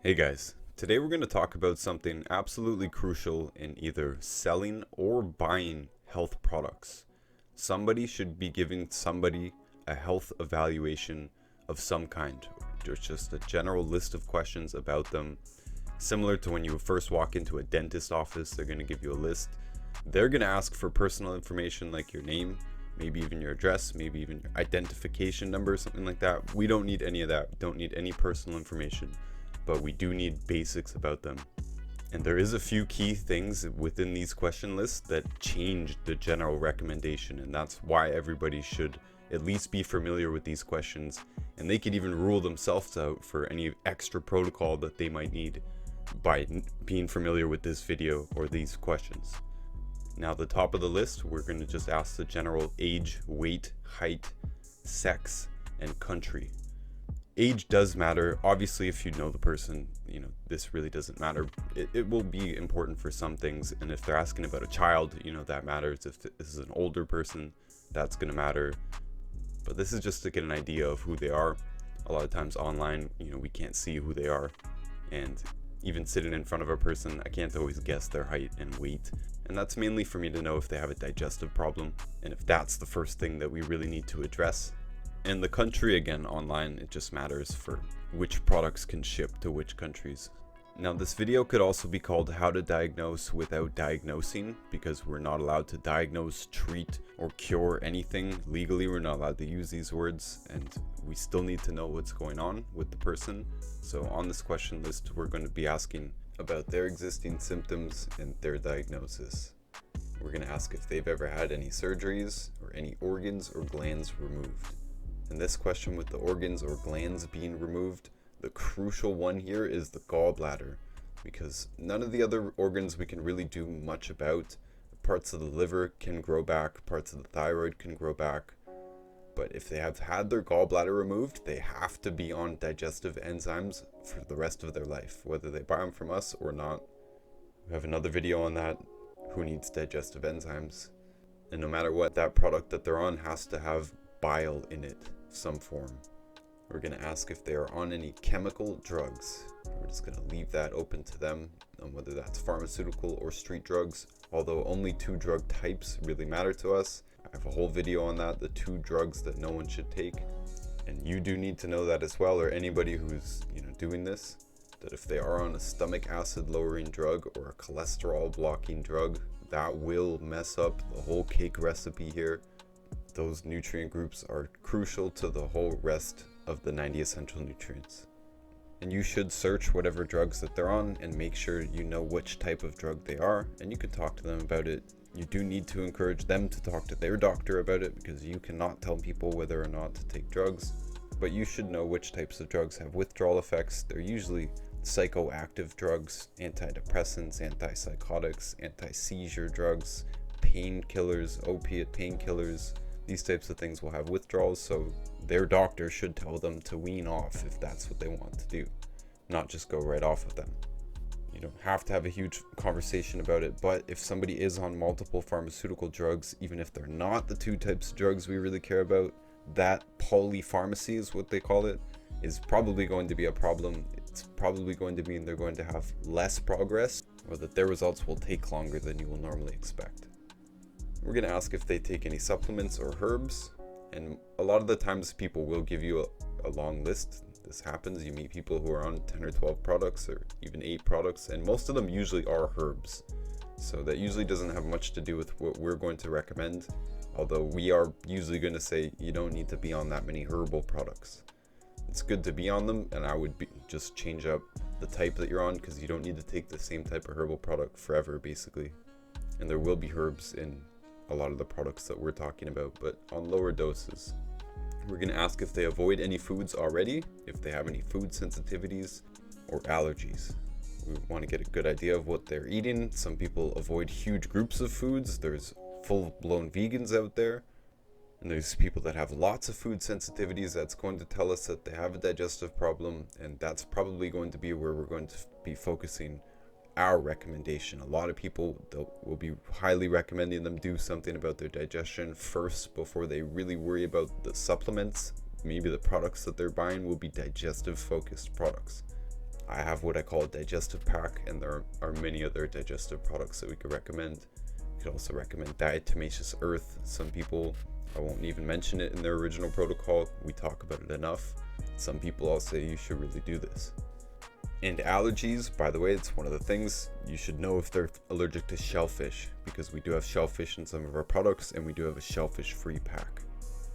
Hey guys, today we're going to talk about something absolutely crucial in either selling or buying health products. Somebody should be giving somebody a health evaluation of some kind. There's just a general list of questions about them. Similar to when you first walk into a dentist office, they're going to give you a list. They're going to ask for personal information like your name, maybe even your address, maybe even your identification number, something like that. We don't need any of that. We don't need any personal information, but we do need basics about them. And there is a few key things within these question lists that change the general recommendation, and that's why everybody should at least be familiar with these questions, and they could even rule themselves out for any extra protocol that they might need by being familiar with this video or these questions. Now, the top of the list, we're going to just ask the general age, weight, height, sex, and country. Age does matter. Obviously, if you know the person, this really doesn't matter. It will be important for some things, and if they're asking about a child, that matters. If this is an older person, that's going to matter. But this is just to get an idea of who they are. A lot of times online, we can't see who they are, and even sitting in front of a person, I can't always guess their height and weight. And that's mainly for me to know if they have a digestive problem, and if that's the first thing that we really need to address. And the country, again, online, it just matters for which products can ship to which countries. Now, this video could also be called How to Diagnose Without Diagnosing, because we're not allowed to diagnose, treat, or cure anything. Legally, we're not allowed to use these words, and we still need to know what's going on with the person. So on this question list, we're going to be asking about their existing symptoms and their diagnosis. We're going to ask if they've ever had any surgeries or any organs or glands removed. In this question, with the organs or glands being removed, the crucial one here is the gallbladder, because none of the other organs we can really do much about. Parts of the liver can grow back, parts of the thyroid can grow back, but if they have had their gallbladder removed, they have to be on digestive enzymes for the rest of their life, whether they buy them from us or not. We have another video on that, who needs digestive enzymes, and no matter what, that product that they're on has to have bile in it, some form. We're going to ask if they are on any chemical drugs. We're just going to leave that open to them on whether that's pharmaceutical or street drugs, although only two drug types really matter to us. I have a whole video on that, the two drugs that no one should take, and you do need to know that as well, or anybody who's doing this, that if they are on a stomach acid lowering drug or a cholesterol blocking drug, that will mess up the whole cake recipe here. Those nutrient groups are crucial to the whole rest of the 90 essential nutrients. And you should search whatever drugs that they're on and make sure you know which type of drug they are, and you can talk to them about it. You do need to encourage them to talk to their doctor about it, because you cannot tell people whether or not to take drugs, but you should know which types of drugs have withdrawal effects. They're usually psychoactive drugs, antidepressants, antipsychotics, anti-seizure drugs, painkillers, opiate painkillers. These types of things will have withdrawals, so their doctor should tell them to wean off if that's what they want to do, not just go right off of them. You don't have to have a huge conversation about it, but if somebody is on multiple pharmaceutical drugs, even if they're not the two types of drugs we really care about, that polypharmacy is what they call it, is probably going to be a problem. It's probably going to mean they're going to have less progress, or that their results will take longer than you will normally expect. We're going to ask if they take any supplements or herbs, and a lot of the times people will give you a long list. This happens, you meet people who are on 10 or 12 products or even 8 products, and most of them usually are herbs. So that usually doesn't have much to do with what we're going to recommend, although we are usually going to say you don't need to be on that many herbal products. It's good to be on them, and I would just change up the type that you're on, because you don't need to take the same type of herbal product forever, basically. And there will be herbs in a lot of the products that we're talking about, but on lower doses. We're going to ask if they avoid any foods already, if they have any food sensitivities or allergies. We want to get a good idea of what they're eating. Some people avoid huge groups of foods. There's full-blown vegans out there, and there's people that have lots of food sensitivities. That's going to tell us that they have a digestive problem, and that's probably going to be where we're going to be focusing our recommendation. A lot of people will be highly recommending them do something about their digestion first before they really worry about the supplements. Maybe the products that they're buying will be digestive focused products. I have what I call a digestive pack, and there are many other digestive products that we could recommend. We could also recommend diatomaceous earth. Some people, I won't even mention it in their original protocol. We talk about it enough. Some people all say you should really do this. And allergies, by the way, it's one of the things you should know if they're allergic to shellfish, because we do have shellfish in some of our products, and we do have a shellfish-free pack.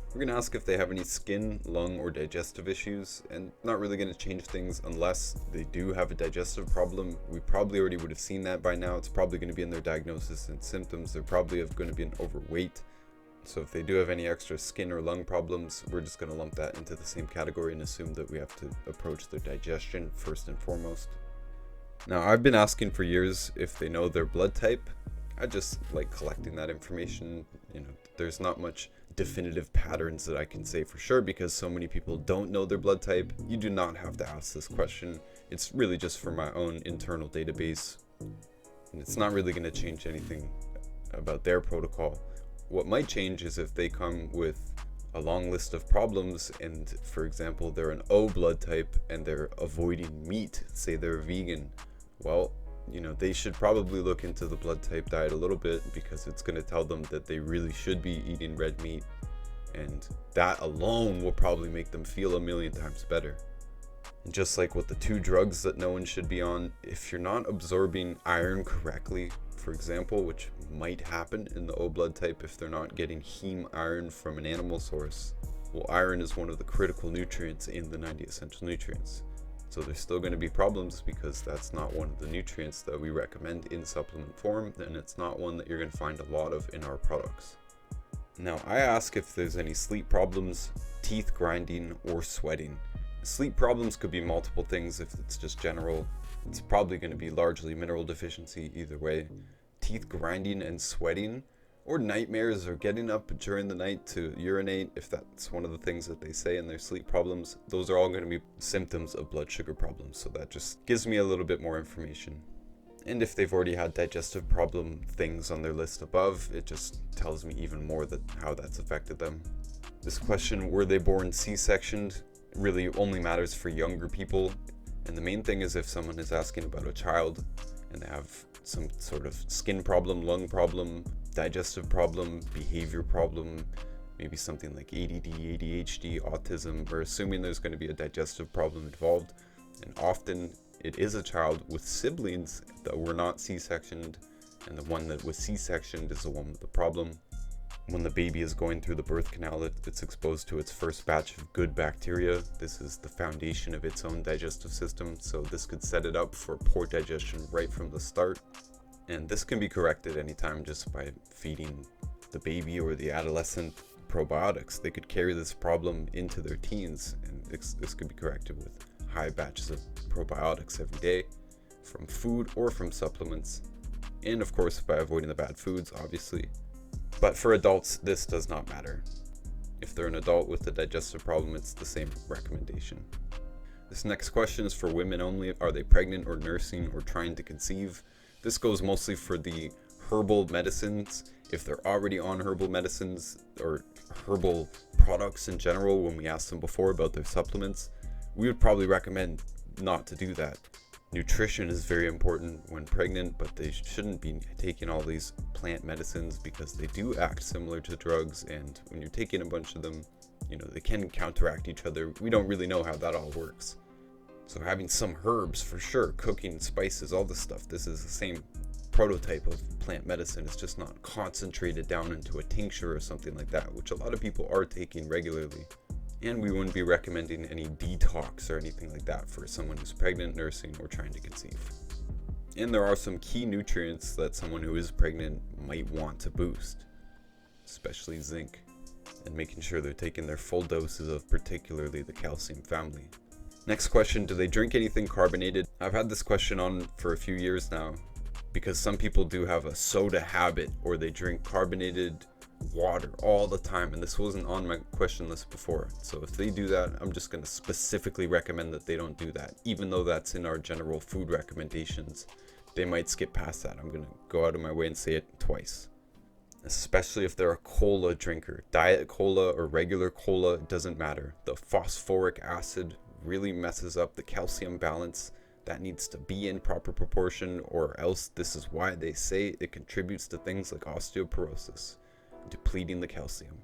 We're going to ask if they have any skin, lung, or digestive issues, and not really going to change things unless they do have a digestive problem. We probably already would have seen that by now. It's probably going to be in their diagnosis and symptoms. They're probably going to be an overweight. So if they do have any extra skin or lung problems, we're just going to lump that into the same category and assume that we have to approach their digestion first and foremost. Now, I've been asking for years if they know their blood type. I just like collecting that information. There's not much definitive patterns that I can say for sure because so many people don't know their blood type. You do not have to ask this question. It's really just for my own internal database. And it's not really going to change anything about their protocol. What might change is if they come with a long list of problems and, for example, they're an O blood type and they're avoiding meat, say they're vegan. Well, they should probably look into the blood type diet a little bit because it's going to tell them that they really should be eating red meat. And that alone will probably make them feel a million times better. And just like with the 2 drugs that no one should be on, if you're not absorbing iron correctly, for example, which might happen in the O blood type if they're not getting heme iron from an animal source. Well, iron is one of the critical nutrients in the 90 essential nutrients. So there's still going to be problems because that's not one of the nutrients that we recommend in supplement form, and it's not one that you're going to find a lot of in our products. Now, I ask if there's any sleep problems, teeth grinding, or sweating. Sleep problems could be multiple things. If it's just general, it's probably going to be largely mineral deficiency either way. Teeth grinding and sweating, or nightmares or getting up during the night to urinate, if that's one of the things that they say in their sleep problems, those are all going to be symptoms of blood sugar problems. So that just gives me a little bit more information. And if they've already had digestive problem things on their list above, it just tells me even more that how that's affected them. This question, were they born C-sectioned, really only matters for younger people. And the main thing is if someone is asking about a child and they have some sort of skin problem, lung problem, digestive problem, behavior problem, maybe something like ADD, ADHD, autism, we're assuming there's going to be a digestive problem involved. And often it is a child with siblings that were not C-sectioned, and the one that was C-sectioned is the one with the problem. When the baby is going through the birth canal, it's exposed to its first batch of good bacteria. This is the foundation of its own digestive system, so this could set it up for poor digestion right from the start. And this can be corrected anytime just by feeding the baby or the adolescent probiotics. They could carry this problem into their teens, and this could be corrected with high batches of probiotics every day from food or from supplements. And of course, by avoiding the bad foods, obviously. But for adults, this does not matter. If they're an adult with a digestive problem, it's the same recommendation. This next question is for women only. Are they pregnant or nursing or trying to conceive? This goes mostly for the herbal medicines. If they're already on herbal medicines or herbal products in general, when we asked them before about their supplements, we would probably recommend not to do that. Nutrition is very important when pregnant, but they shouldn't be taking all these plant medicines because they do act similar to drugs, and when you're taking a bunch of them, they can counteract each other. We don't really know how that all works. So having some herbs for sure, cooking, spices, all this stuff, this is the same prototype of plant medicine. It's just not concentrated down into a tincture or something like that, which a lot of people are taking regularly. And we wouldn't be recommending any detox or anything like that for someone who's pregnant, nursing, or trying to conceive. And there are some key nutrients that someone who is pregnant might want to boost, especially zinc, and making sure they're taking their full doses of particularly the calcium family. Next question, do they drink anything carbonated? I've had this question on for a few years now because some people do have a soda habit or they drink carbonated water all the time, and this wasn't on my question list before. So if they do that, I'm just going to specifically recommend that they don't do that, even though that's in our general food recommendations. They might skip past that. I'm going to go out of my way and say it twice. Especially if they're a cola drinker. Diet cola or regular cola, it doesn't matter. The phosphoric acid really messes up the calcium balance that needs to be in proper proportion, or else this is why they say it contributes to things like osteoporosis, depleting the calcium.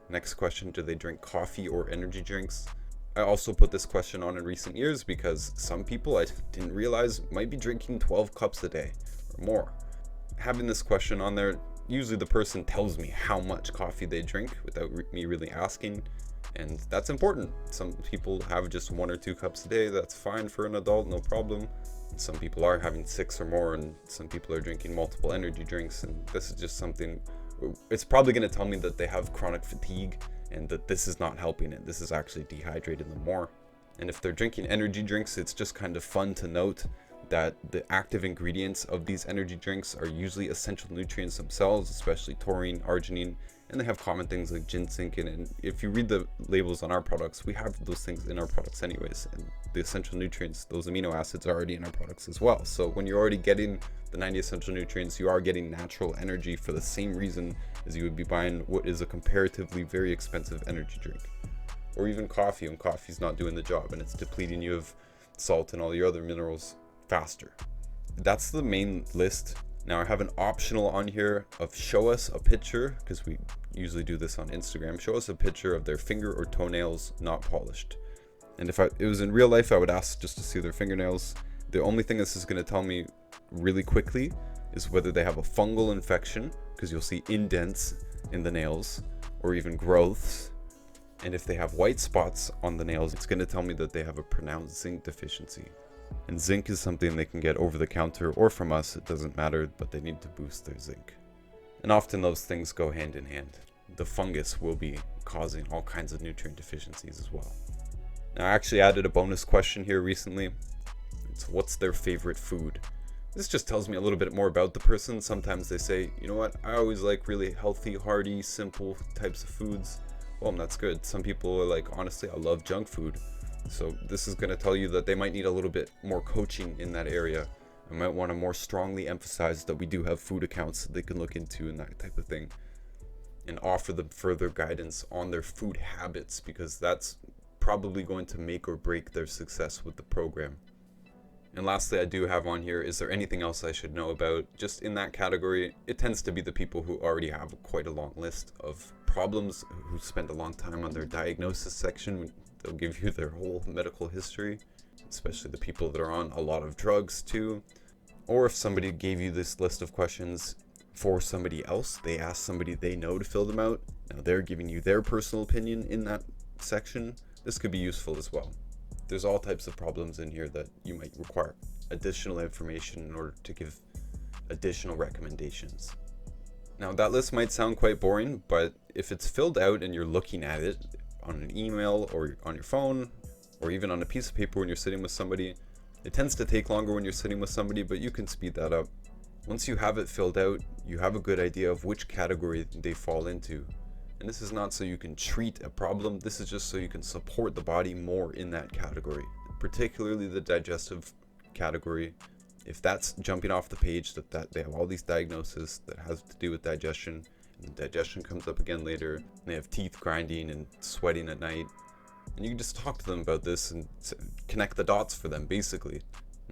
Next question, do they drink coffee or energy drinks? I also put this question on in recent years because some people I didn't realize might be drinking 12 cups a day or more. Having this question on there, usually the person tells me how much coffee they drink without me really asking, and that's important. Some people have just 1 or 2 cups a day, that's fine for an adult, no problem. Some people are having 6 or more, and some people are drinking multiple energy drinks, and this is just something, it's probably going to tell me that they have chronic fatigue and that this is not helping it. This is actually dehydrating them more. And if they're drinking energy drinks, it's just kind of fun to note that the active ingredients of these energy drinks are usually essential nutrients themselves, especially taurine, arginine, and they have common things like ginseng in it. And if you read the labels on our products, we have those things in our products anyways, and the essential nutrients, those amino acids, are already in our products as well. So when you're already getting the 90 essential nutrients, you are getting natural energy for the same reason as you would be buying what is a comparatively very expensive energy drink, or even coffee when coffee's not doing the job and it's depleting you of salt and all your other minerals faster. That's the main list. Now I have an optional on here of show us a picture, because we usually do this on Instagram. Show us a picture of their finger or toenails not polished. And if it was in real life, I would ask just to see their fingernails. The only thing this is going to tell me really quickly is whether they have a fungal infection, because you'll see indents in the nails, or even growths. And if they have white spots on the nails, it's going to tell me that they have a pronounced zinc deficiency. And zinc is something they can get over the counter or from us, it doesn't matter, but they need to boost their zinc. And often those things go hand in hand. The fungus will be causing all kinds of nutrient deficiencies as well. Now I actually added a bonus question here recently. It's what's their favorite food? This just tells me a little bit more about the person. Sometimes they say, you know what, I always like really healthy, hearty, simple types of foods. Well, that's good. Some people are like, honestly, I love junk food. So this is going to tell you that they might need a little bit more coaching in that area. I might want to more strongly emphasize that we do have food accounts that they can look into and that type of thing, and offer them further guidance on their food habits, because that's probably going to make or break their success with the program. And lastly, I do have on here, is there anything else I should know about? Just in that category, it tends to be the people who already have quite a long list of problems, who spend a long time on their diagnosis section. They'll give you their whole medical history, especially the people that are on a lot of drugs too. Or if somebody gave you this list of questions for somebody else, they asked somebody they know to fill them out. Now they're giving you their personal opinion in that section. This could be useful as well. There's all types of problems in here that you might require additional information in order to give additional recommendations. Now that list might sound quite boring, but if it's filled out and you're looking at it on an email or on your phone, or even on a piece of paper when you're sitting with somebody, it tends to take longer when you're sitting with somebody, but you can speed that up. Once you have it filled out, you have a good idea of which category they fall into. And this is not so you can treat a problem, this is just so you can support the body more in that category, particularly the digestive category. If that's jumping off the page, that they have all these diagnoses that has to do with digestion, and the digestion comes up again later, and they have teeth grinding and sweating at night, and you can just talk to them about this and connect the dots for them, basically.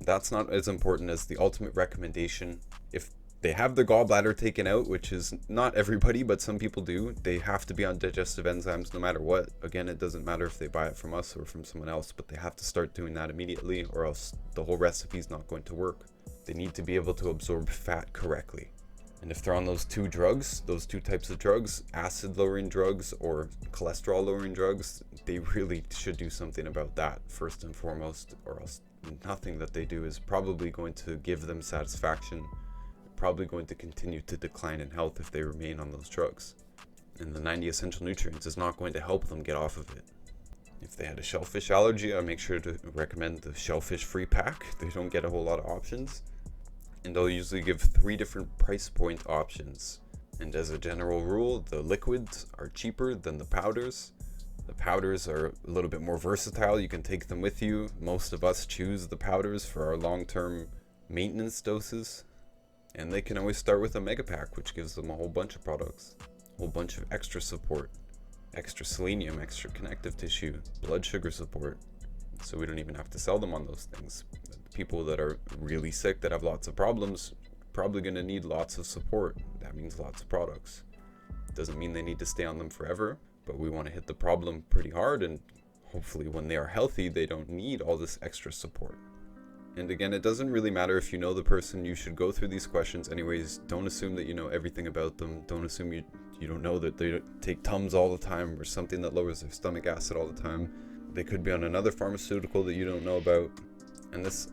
That's not as important as the ultimate recommendation. If they have their gallbladder taken out, which is not everybody, but some people do, they have to be on digestive enzymes no matter what. Again, it doesn't matter if they buy it from us or from someone else, but they have to start doing that immediately, or else the whole recipe is not going to work. They need to be able to absorb fat correctly. And if they're on those two drugs, those two types of drugs, acid lowering drugs or cholesterol lowering drugs, they really should do something about that first and foremost, or else nothing that they do is probably going to give them satisfaction, probably going to continue to decline in health if they remain on those drugs. And the 90 essential nutrients is not going to help them get off of it. If they had a shellfish allergy, I make sure to recommend the shellfish free pack. They don't get a whole lot of options. And they'll usually give 3 different price point options. And as a general rule, the liquids are cheaper than the powders. The powders are a little bit more versatile. You can take them with you. Most of us choose the powders for our long-term maintenance doses. And they can always start with a mega pack, which gives them a whole bunch of products, a whole bunch of extra support, extra selenium, extra connective tissue, blood sugar support. so we don't even have to sell them on those things. People that are really sick, that have lots of problems, probably going to need lots of support. That means lots of products. Doesn't mean they need to stay on them forever, but we want to hit the problem pretty hard, and hopefully when they are healthy, they don't need all this extra support. And again, it doesn't really matter if you know the person. You should go through these questions anyways. Don't assume that you know everything about them. Don't assume you don't know that they take Tums all the time or something that lowers their stomach acid all the time. They could be on another pharmaceutical that you don't know about. And this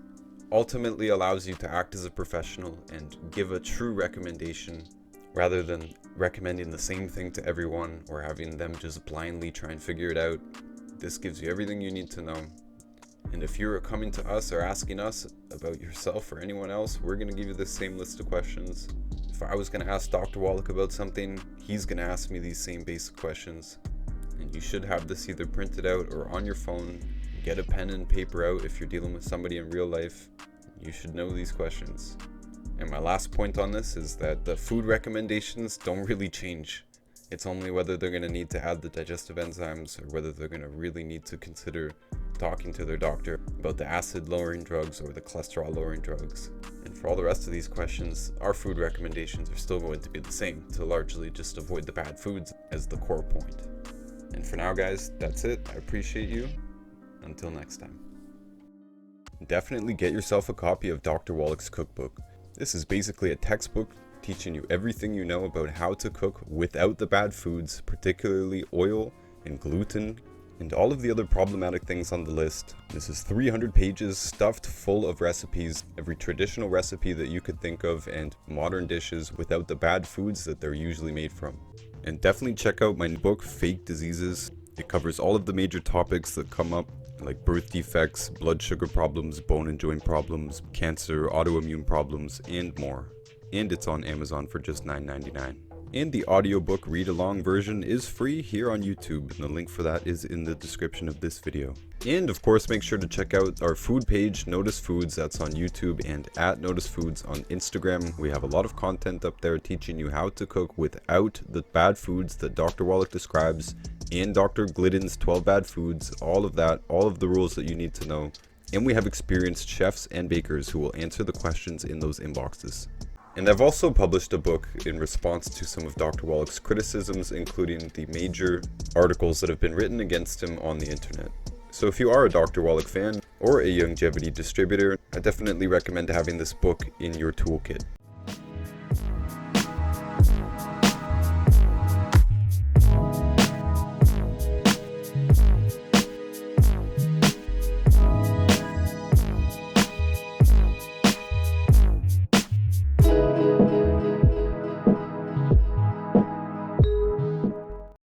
ultimately allows you to act as a professional and give a true recommendation rather than recommending the same thing to everyone or having them just blindly try and figure it out. This gives you everything you need to know. And if you're coming to us or asking us about yourself or anyone else, we're going to give you the same list of questions. If I was going to ask Dr. Wallach about something, he's going to ask me these same basic questions. And you should have this either printed out or on your phone. Get a pen and paper out if you're dealing with somebody in real life. You should know these questions. And my last point on this is that the food recommendations don't really change. It's only whether they're going to need to add the digestive enzymes or whether they're going to really need to consider talking to their doctor about the acid lowering drugs or the cholesterol lowering drugs. And for all the rest of these questions, our food recommendations are still going to be the same, to largely just avoid the bad foods as the core point. And for now, guys, that's it. I appreciate you. Until next time. Definitely get yourself a copy of Dr. Wallach's cookbook. This is basically a textbook teaching you everything you know about how to cook without the bad foods, particularly oil and gluten and all of the other problematic things on the list. This is 300 pages stuffed full of recipes, every traditional recipe that you could think of, and modern dishes without the bad foods that they're usually made from. And definitely check out my new book, Fake Diseases. It covers all of the major topics that come up, like birth defects, blood sugar problems, bone and joint problems, cancer, autoimmune problems, and more. And it's on Amazon for just $9.99. And the audiobook read-along version is free here on YouTube, and the link for that is in the description of this video. And of course, make sure to check out our food page, Notus Foods, that's on YouTube, and at Notus Foods on Instagram. We have a lot of content up there teaching you how to cook without the bad foods that Dr. Wallach describes, and Dr. Glidden's 12 bad foods, all of that, all of the rules that you need to know. And we have experienced chefs and bakers who will answer the questions in those inboxes. And I've also published a book in response to some of Dr. Wallach's criticisms, including the major articles that have been written against him on the internet. So if you are a Dr. Wallach fan or a longevity distributor, I definitely recommend having this book in your toolkit.